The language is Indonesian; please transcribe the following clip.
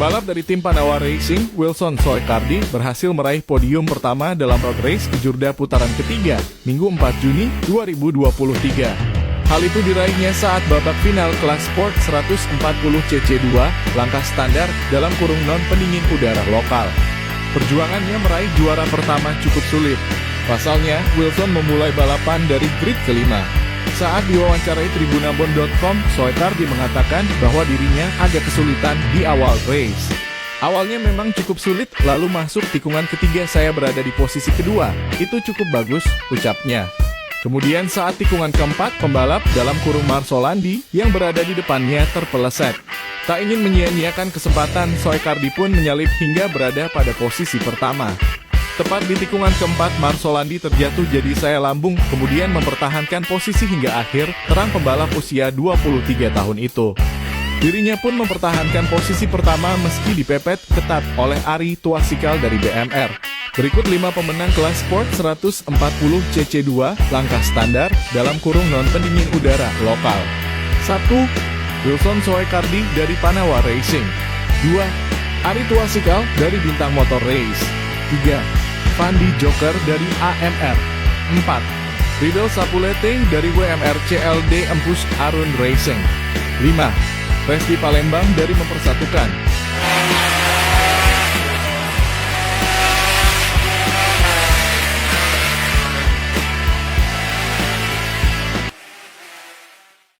Pembalap dari tim Panawa Racing, Wilson Soekardi, berhasil meraih podium pertama dalam road race Kejurda putaran ketiga, Minggu 4 Juni 2023. Hal itu diraihnya saat babak final kelas Sport 140cc2, langkah standar dalam kurung non-pendingin udara lokal. Perjuangannya meraih juara pertama cukup sulit. Pasalnya, Wilson memulai balapan dari grid kelima. Saat diwawancarai Tribunabon.com, Soekardi mengatakan bahwa dirinya agak kesulitan di awal race. Awalnya memang cukup sulit, lalu masuk tikungan ketiga saya berada di posisi kedua. Itu cukup bagus, ucapnya. Kemudian saat tikungan keempat, pembalap dalam kurung Marsolandi yang berada di depannya terpeleset. Tak ingin menyia-nyiakan kesempatan, Soekardi pun menyalip hingga berada pada posisi pertama. Tepat di tikungan keempat, Marsolandi terjatuh jadi saya lambung, kemudian mempertahankan posisi hingga akhir, terang pembalap usia 23 tahun itu. Dirinya pun mempertahankan posisi pertama meski dipepet ketat oleh Ari Tuasikal dari BMR. Berikut 5 pemenang kelas Sport 140cc2, langkah standar, dalam kurung non-pendingin udara lokal. 1. Wilson Soekardi dari Panawa Racing. 2. Ari Tuasikal dari Bintang Motor Race. 3. Fandi Joker dari AMR. 4. Riddle Sapulete dari WMR CLD Empus Arun Racing. 5. Resti Palembang dari Mempersatukan.